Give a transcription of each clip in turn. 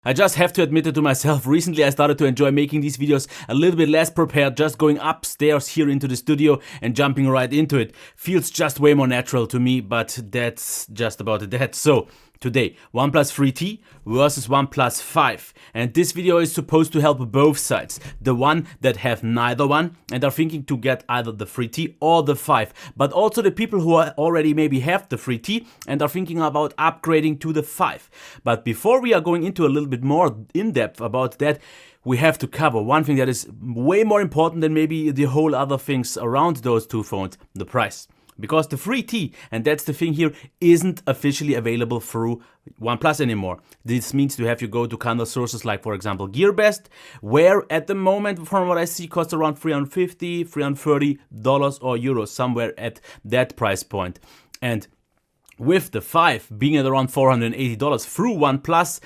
I just have to admit it to myself, recently I started to enjoy making these videos a little bit less prepared, just going upstairs here into the studio and jumping right into it. Feels just way more natural to me, but that's just about that. So, today, OnePlus 3T versus OnePlus 5. And this video is supposed to help both sides. The one that have neither one and are thinking to get either the 3T or the 5. But also the people who already maybe have the 3T and are thinking about upgrading to the 5. But before we are going into a little bit more in depth about that, we have to cover one thing that is way more important than maybe the whole other things around those two phones, the price. Because the 3T, and that's the thing here, isn't officially available through OnePlus anymore. This means you have to go to kind of sources like, for example, GearBest, where at the moment, from what I see, costs around $350, $330 or euros, somewhere at that price point. And with the 5 being at around $480 through OnePlus,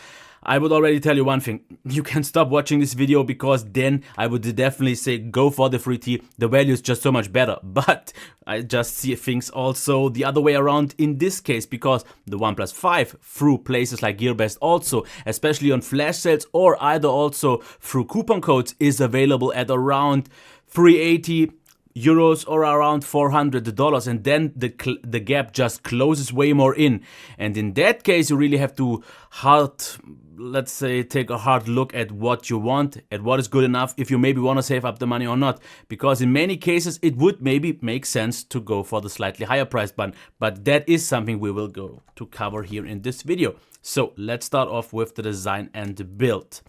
I would already tell you one thing, you can stop watching this video because then I would definitely say go for the 3T, the value is just so much better. But I just see things also the other way around in this case, because the OnePlus 5 through places like GearBest also, especially on flash sales or either also through coupon codes, is available at around 380 euros or around $400, and then the gap just closes way more in. And in that case, you really have to let's say, take a hard look at what you want, at what is good enough, if you maybe want to save up the money or not. Because in many cases, it would maybe make sense to go for the slightly higher price button. But that is something we will go to cover here in this video. So let's start off with the design and the build.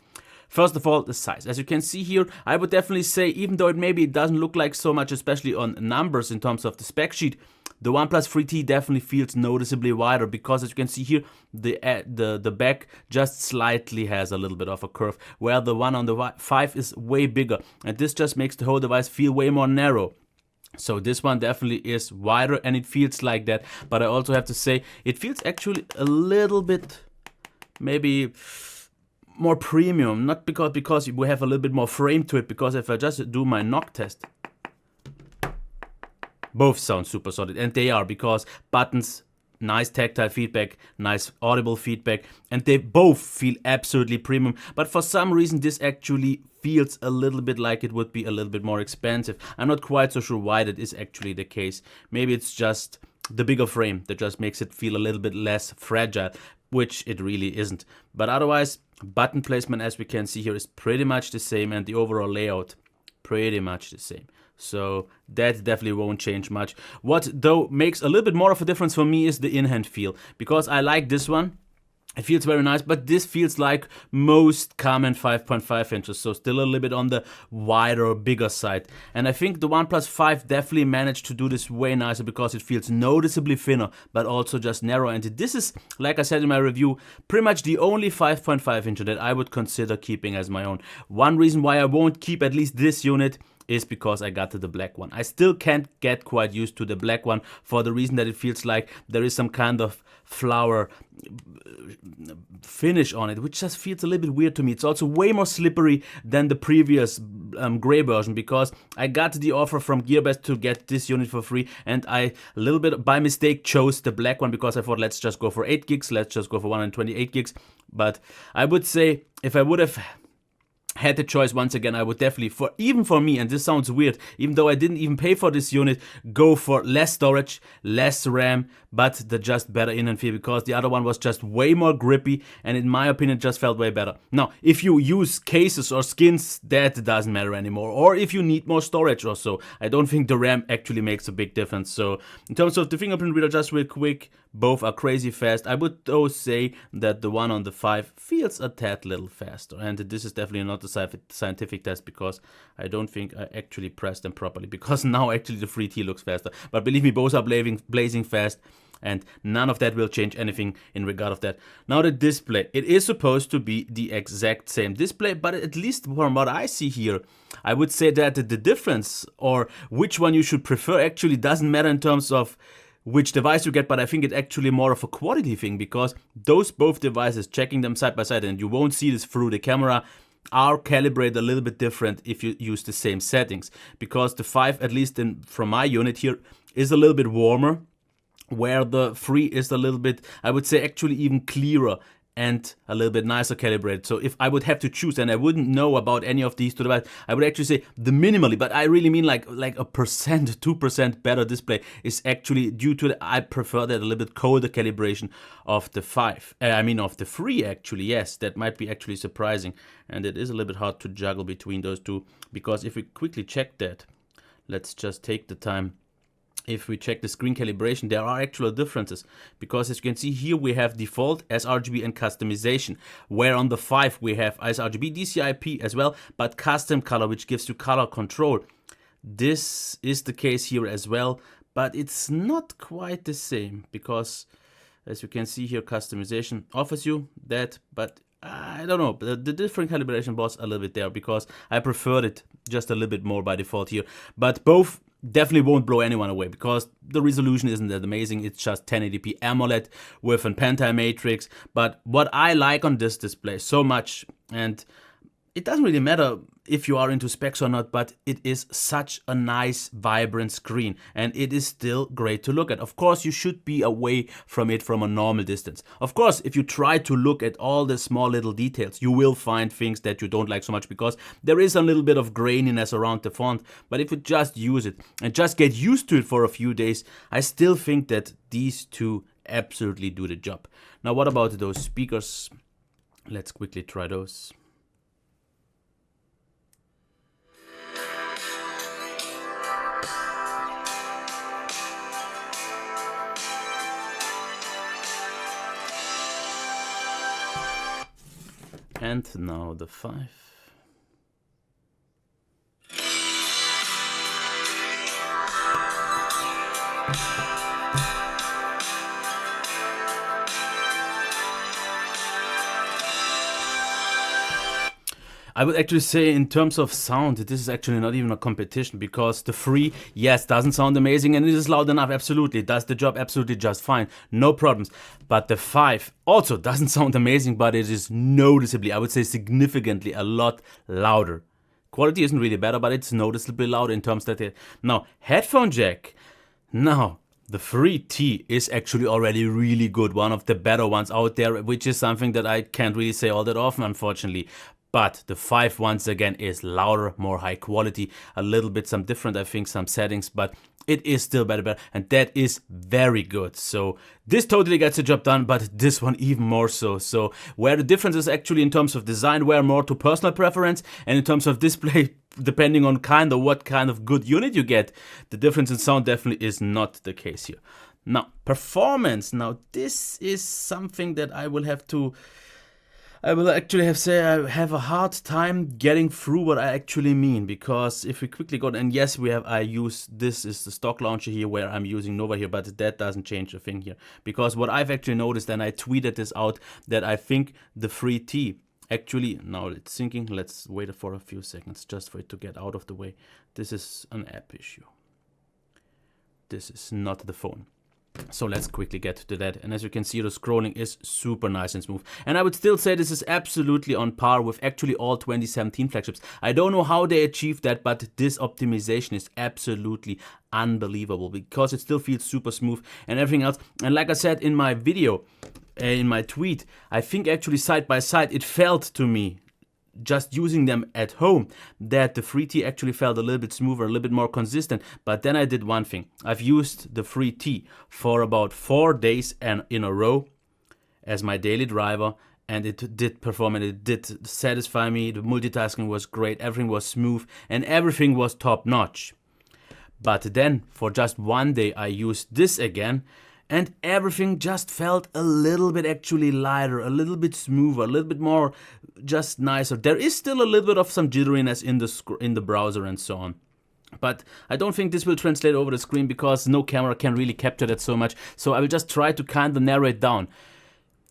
First of all, the size. As you can see here, I would definitely say, even though it doesn't look like so much, especially on numbers in terms of the spec sheet, the OnePlus 3T definitely feels noticeably wider, because as you can see here, the back just slightly has a little bit of a curve, where the one on the 5 is way bigger, and this just makes the whole device feel way more narrow. So this one definitely is wider and it feels like that, but I also have to say it feels actually a little bit maybe more premium, not because we have a little bit more frame to it, because if I just do my knock test, both sound super solid, and they are, because buttons, nice tactile feedback, nice audible feedback, and they both feel absolutely premium. But for some reason this actually feels a little bit like it would be a little bit more expensive. I'm not quite so sure why that is actually the case. Maybe it's just the bigger frame that just makes it feel a little bit less fragile, which it really isn't. But otherwise, button placement, as we can see here, is pretty much the same, and the overall layout pretty much the same. So that definitely won't change much. What though makes a little bit more of a difference for me is the in-hand feel, because I like this one. It feels very nice, but this feels like most common 5.5 inches, so still a little bit on the wider, bigger side. And I think the OnePlus 5 definitely managed to do this way nicer, because it feels noticeably thinner, but also just narrow. And this is, like I said in my review, pretty much the only 5.5 inch that I would consider keeping as my own. One reason why I won't keep at least this unit is because I got to the black one. I still can't get quite used to the black one, for the reason that it feels like there is some kind of flower finish on it, which just feels a little bit weird to me. It's also way more slippery than the previous gray version, because I got the offer from GearBest to get this unit for free, and I a little bit by mistake chose the black one, because I thought, let's just go for 8 gigs, let's just go for 128 gigs. But I would say, if I would have had the choice once again, I would definitely, even for me, and this sounds weird, even though I didn't even pay for this unit, go for less storage, less RAM, but the just better in-hand feel, because the other one was just way more grippy, and in my opinion just felt way better. Now, if you use cases or skins, that doesn't matter anymore, or if you need more storage or so, I don't think the RAM actually makes a big difference. So in terms of the fingerprint reader, just real quick, both are crazy fast. I would though say that the one on the 5 feels a tad little faster, and this is definitely not a scientific test, because I don't think I actually pressed them properly, because now actually the 3T looks faster. But believe me, both are blazing fast, and none of that will change anything in regard of that. Now the display, it is supposed to be the exact same display, but at least from what I see here, I would say that the difference, or which one you should prefer, actually doesn't matter in terms of which device you get, but I think it's actually more of a quality thing, because those both devices, checking them side by side, and you won't see this through the camera, are calibrated a little bit different if you use the same settings, because the 5, at least from my unit here, is a little bit warmer, where the 3 is a little bit, I would say, actually even clearer and a little bit nicer calibrated. So if I would have to choose, and I wouldn't know about any of these two devices, I would actually say the minimally, but I really mean like a percent, 2% better display is actually due to the, I prefer that a little bit colder calibration of the 5. Of the 3 actually, yes, that might be actually surprising. And it is a little bit hard to juggle between those two, because if we quickly check that, let's just take the time. If we check the screen calibration, there are actual differences, because as you can see here, we have default, sRGB and customization, where on the 5 we have sRGB, DCI-P as well, but custom color, which gives you color control. This is the case here as well, but it's not quite the same, because as you can see here, customization offers you that, but I don't know, the different calibration was a little bit there, because I preferred it just a little bit more by default here. But both definitely won't blow anyone away, because the resolution isn't that amazing. It's just 1080p AMOLED with a penta-matrix. But what I like on this display so much, and it doesn't really matter if you are into specs or not, but it is such a nice, vibrant screen, and it is still great to look at. Of course, you should be away from it from a normal distance. Of course, if you try to look at all the small little details, you will find things that you don't like so much, because there is a little bit of graininess around the font. But if you just use it and just get used to it for a few days, I still think that these two absolutely do the job. Now, what about those speakers? Let's quickly try those. And now the 5. I would actually say in terms of sound, this is actually not even a competition, because the 3, yes, doesn't sound amazing, and it is loud enough, absolutely. It does the job absolutely just fine, no problems. But the 5 also doesn't sound amazing, but it is noticeably, I would say significantly, a lot louder. Quality isn't really better, but it's noticeably louder in terms that now, headphone jack. Now, the 3T is actually already really good, one of the better ones out there, which is something that I can't really say all that often, unfortunately. But the 5 once again is louder, more high quality, a little bit some different, I think, some settings, but it is still better, and that is very good. So this totally gets the job done, but this one even more so. So where the difference is actually in terms of design, where more to personal preference, and in terms of display, depending on what kind of good unit you get, the difference in sound definitely is not the case here. Now, performance. Now, this is something that I will actually I have a hard time getting through what I actually mean, because if we quickly go, and yes, this is the stock launcher here where I'm using Nova here, but that doesn't change a thing here, because what I've actually noticed, and I tweeted this out, that I think the 3T actually, now it's syncing, let's wait for a few seconds just for it to get out of the way. This is an app issue. This is not the phone. So let's quickly get to that. And as you can see, the scrolling is super nice and smooth. And I would still say this is absolutely on par with actually all 2017 flagships. I don't know how they achieved that, but this optimization is absolutely unbelievable, because it still feels super smooth and everything else. And like I said in my video, in my tweet, I think actually side by side, it felt to me, just using them at home, that the 3T actually felt a little bit smoother, a little bit more consistent. But then I did one thing. I've used the 3T for about 4 days and in a row as my daily driver, and it did perform, and it did satisfy me. The multitasking was great, everything was smooth, and everything was top notch. But then for just 1 day I used this again, and everything just felt a little bit actually lighter, a little bit smoother, a little bit more just nicer. There is still a little bit of some jitteriness in the browser and so on. But I don't think this will translate over the screen, because no camera can really capture that so much. So I will just try to kind of narrow it down.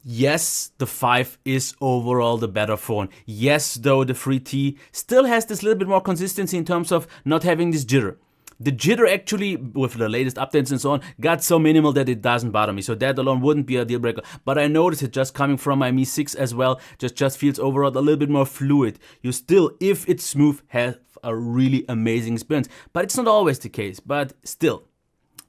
Yes, the 5 is overall the better phone. Yes, though, the 3T still has this little bit more consistency in terms of not having this jitter. The jitter actually, with the latest updates and so on, got so minimal that it doesn't bother me. So that alone wouldn't be a deal breaker. But I noticed it just coming from my Mi 6 as well. Just feels overall a little bit more fluid. You still, if it's smooth, have a really amazing experience. But it's not always the case. But still,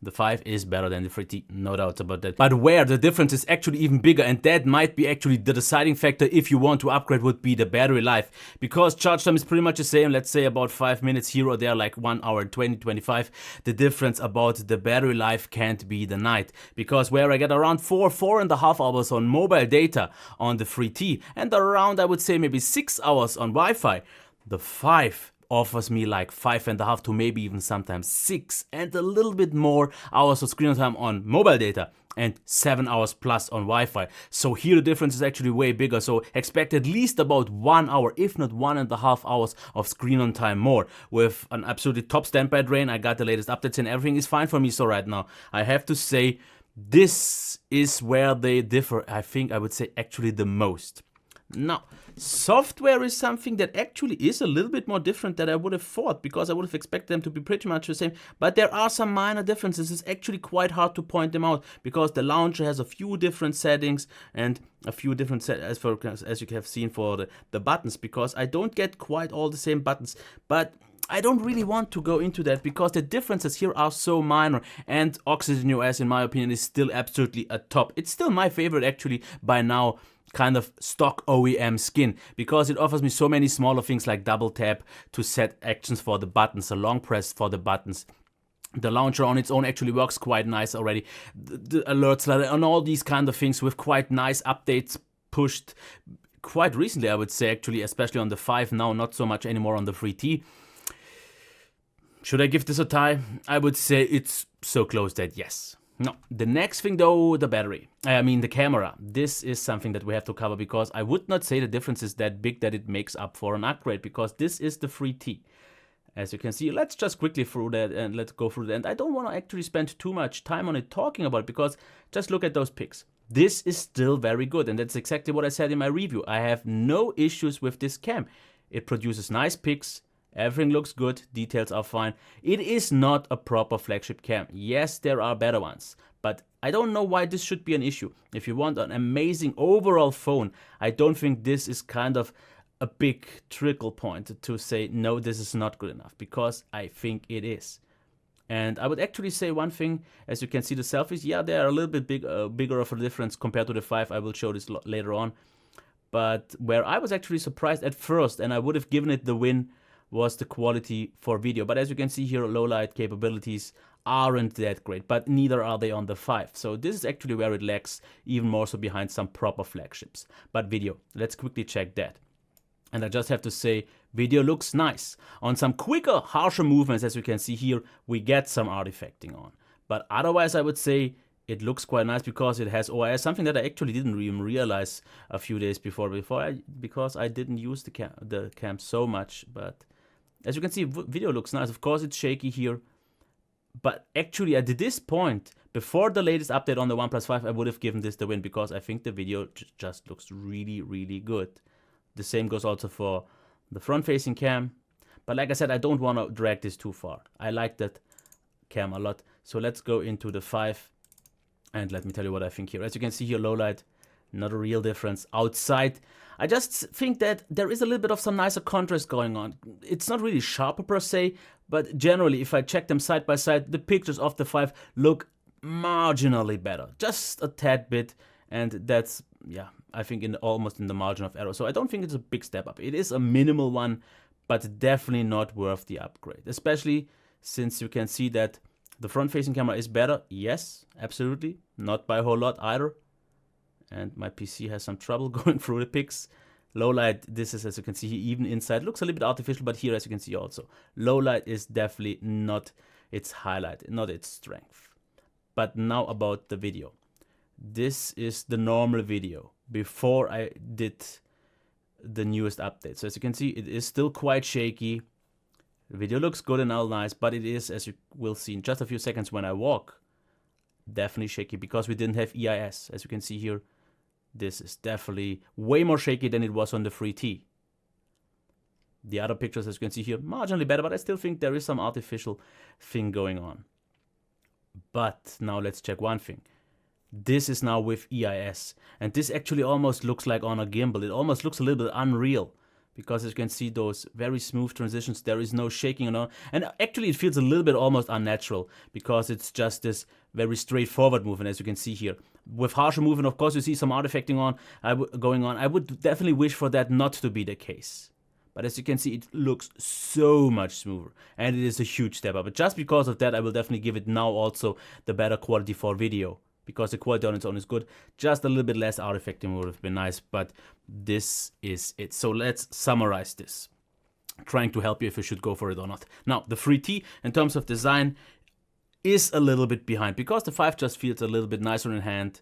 The 5 is better than the 3T, no doubts about that. But where the difference is actually even bigger, and that might be actually the deciding factor if you want to upgrade, would be the battery life. Because charge time is pretty much the same, let's say about 5 minutes here or there, like 1 hour and 20, 25. The difference about the battery life can't be denied. Because where I get around 4.5 hours on mobile data on the 3T, and around, I would say, maybe 6 hours on Wi-Fi, the 5 offers me like 5.5 to maybe even sometimes 6 and a little bit more hours of screen time on mobile data and 7 hours plus on Wi-Fi. So here the difference is actually way bigger. So expect at least about 1 hour, if not 1.5 hours of screen on time more. With an absolutely top standby drain, I got the latest updates and everything is fine for me. So right now I have to say this is where they differ, I think I would say actually the most. Now, software is something that actually is a little bit more different than I would have thought, because I would have expected them to be pretty much the same. But there are some minor differences. It's actually quite hard to point them out, because the launcher has a few different settings and a few different as you have seen for the buttons, because I don't get quite all the same buttons. But I don't really want to go into that, because the differences here are so minor, and Oxygen OS, in my opinion, is still absolutely a top. It's still my favorite actually by now, kind of stock OEM skin, because it offers me so many smaller things like double tap to set actions for the buttons, a long press for the buttons. The launcher on its own actually works quite nice already. The alerts and all these kind of things with quite nice updates pushed quite recently, I would say, actually, especially on the 5 now, not so much anymore on the 3T. Should I give this a tie? I would say it's so close that yes. No, the next thing though, the battery. I mean the camera. This is something that we have to cover, because I would not say the difference is that big that it makes up for an upgrade, because this is the 3T. As you can see, let's just quickly through that and let's go through that. And I don't want to actually spend too much time on it talking about it, because just look at those pics. This is still very good, and that's exactly what I said in my review. I have no issues with this cam. It produces nice pics. Everything looks good, details are fine. It is not a proper flagship cam. Yes, there are better ones, but I don't know why this should be an issue. If you want an amazing overall phone, I don't think this is kind of a big trickle point to say, no, this is not good enough, because I think it is. And I would actually say one thing, as you can see the selfies, yeah, they are a little bit bigger of a difference compared to the 5. I will show this later on. But where I was actually surprised at first, and I would have given it the win, was the quality for video. But as you can see here, low light capabilities aren't that great, but neither are they on the 5. So this is actually where it lags, even more so behind some proper flagships. But video, let's quickly check that. And I just have to say, video looks nice. On some quicker, harsher movements, as you can see here, we get some artifacting on. But otherwise, I would say it looks quite nice, because it has OIS, something that I actually didn't even realize a few days before because I didn't use the cam so much. But as you can see, video looks nice. Of course, it's shaky here. But actually, at this point, before the latest update on the OnePlus 5, I would have given this the win, because I think the video just looks really, really good. The same goes also for the front-facing cam. But like I said, I don't want to drag this too far. I like that cam a lot. So let's go into the 5. And let me tell you what I think here. As you can see here, low light, not a real difference. Outside, I just think that there is a little bit of some nicer contrast going on. It's not really sharper per se, but generally, if I check them side by side, the pictures of the 5 look marginally better. Just a tad bit, and that's, yeah, I think almost in the margin of error. So I don't think it's a big step up. It is a minimal one, but definitely not worth the upgrade. Especially since you can see that the front-facing camera is better. Yes, absolutely. Not by a whole lot either. And my PC has some trouble going through the pics. Low light, this is, as you can see here, even inside, looks a little bit artificial, but here, as you can see also, low light is definitely not its highlight, not its strength. But now about the video. This is the normal video before I did the newest update. So as you can see, it is still quite shaky. The video looks good and all nice, but it is, as you will see in just a few seconds when I walk, definitely shaky, because we didn't have EIS. As you can see here, this is definitely way more shaky than it was on the 3T. The other pictures, as you can see here, marginally better, but I still think there is some artificial thing going on. But now let's check one thing. This is now with EIS, and this actually almost looks like on a gimbal. It almost looks a little bit unreal. because as you can see those very smooth transitions, there is no shaking and all. And actually it feels a little bit almost unnatural because it's just this very straightforward movement, as you can see here. With harsher movement, of course, you see some artifacting going on. I would definitely wish for that not to be the case. But as you can see, it looks so much smoother, and it is a huge step up. But just because of that, I will definitely give it now also the better quality for video, because the quality on its own is good. Just a little bit less artifacting would have been nice, but this is it. So let's summarize this, trying to help you if you should go for it or not. Now, the 3T, in terms of design, is a little bit behind, because the 5 just feels a little bit nicer in hand.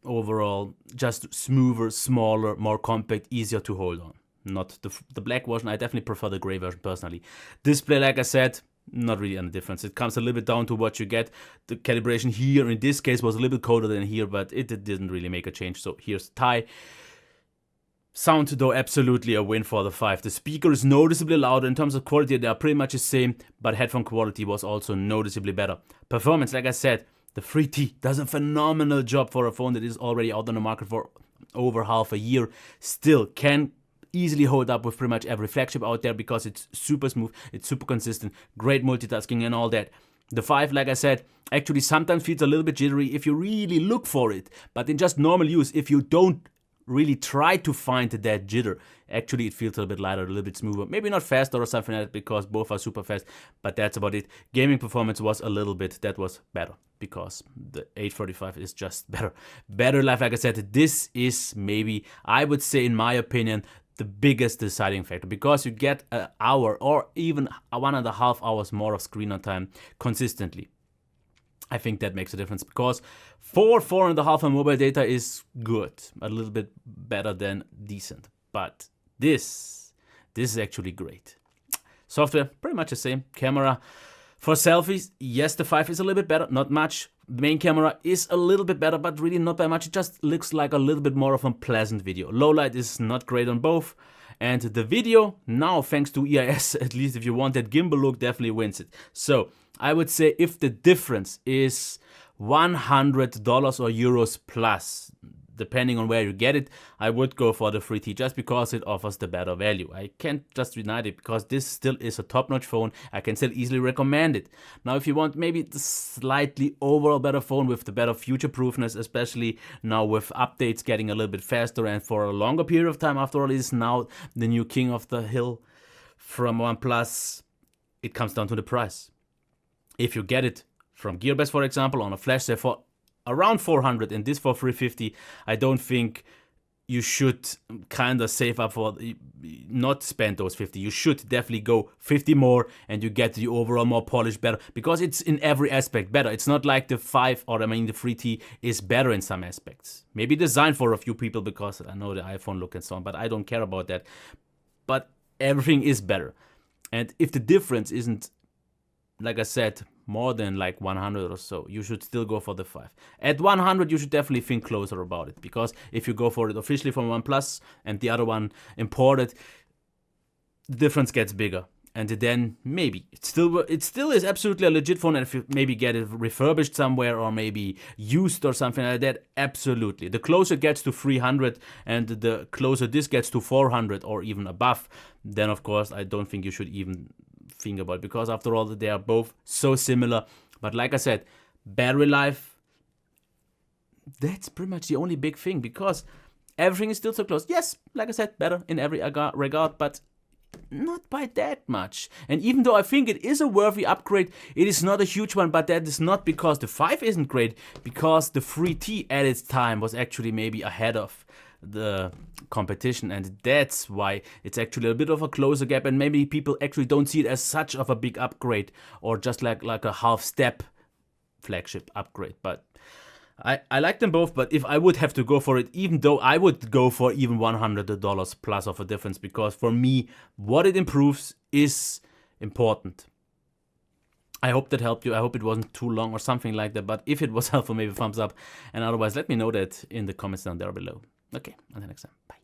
Overall, just smoother, smaller, more compact, easier to hold on. Not the black version. I definitely prefer the gray version personally. Display, like I said, not really any difference. It comes a little bit down to what you get. The calibration here in this case was a little bit colder than here, but it didn't really make a change. So here's tie. Sound, though, absolutely a win for the 5. The speaker is noticeably louder. In terms of quality, they are pretty much the same, but headphone quality was also noticeably better. Performance, like I said, the 3T does a phenomenal job for a phone that is already out on the market for over half a year. Still can easily hold up with pretty much every flagship out there because it's super smooth, it's super consistent, great multitasking and all that. The 5, like I said, actually sometimes feels a little bit jittery if you really look for it, but in just normal use, if you don't really try to find that jitter, actually it feels a little bit lighter, a little bit smoother. Maybe not faster or something like that, because both are super fast, but that's about it. Gaming performance was a little bit, that was better, because the 835 is just better. Battery life, like I said, this is maybe, I would say in my opinion, the biggest deciding factor, because you get an hour or even 1.5 hours more of screen on time consistently. I think that makes a difference, because 4.5 on mobile data is good, a little bit better than decent, but this is actually great. Software, pretty much the same. Camera, for selfies, yes, the 5 is a little bit better, not much. The main camera is a little bit better, but really not by much. It just looks like a little bit more of a pleasant video. Low light is not great on both. And the video, now thanks to EIS, at least if you want that gimbal look, definitely wins it. So I would say if the difference is $100 or euros plus, depending on where you get it, I would go for the 3T just because it offers the better value. I can't just deny it, because this still is a top-notch phone. I can still easily recommend it. Now, if you want maybe the slightly overall better phone with the better future-proofness, especially now with updates getting a little bit faster and for a longer period of time, after all, it is now the new king of the hill from OnePlus, it comes down to the price. If you get it from Gearbest, for example, on a flash sale for around 400 and this for 350, I don't think you should kind of save up for not spend those 50. You should definitely go 50 more and you get the overall more polished better, because it's in every aspect better. It's not like the 5 or the 3T is better in some aspects. Maybe designed for a few people because I know the iPhone look and so on, but I don't care about that. But everything is better. And if the difference isn't, like I said, more than like 100 or so, you should still go for the 5. At 100, you should definitely think closer about it, because if you go for it officially from OnePlus and the other one imported, the difference gets bigger. And then maybe it still is absolutely a legit phone. And if you maybe get it refurbished somewhere or maybe used or something like that, absolutely. The closer it gets to 300 and the closer this gets to 400 or even above, then of course I don't think you should even think about it, because after all they are both so similar. But like I said, battery life, that's pretty much the only big thing, because everything is still so close. Yes, like I said, better in every regard, but not by that much. And even though I think it is a worthy upgrade, it is not a huge one, but that is not because the 5 isn't great, because the 3T at its time was actually maybe ahead of the competition, and that's why it's actually a bit of a closer gap, and maybe people actually don't see it as such of a big upgrade, or just like a half step flagship upgrade. But I like them both, but if I would have to go for it, even though I would go for even $100 plus of a difference, because for me, what it improves is important. I hope that helped you. I hope it wasn't too long or something like that, but if it was helpful, maybe thumbs up, and otherwise let me know that in the comments down there below. Okay, until next time, bye.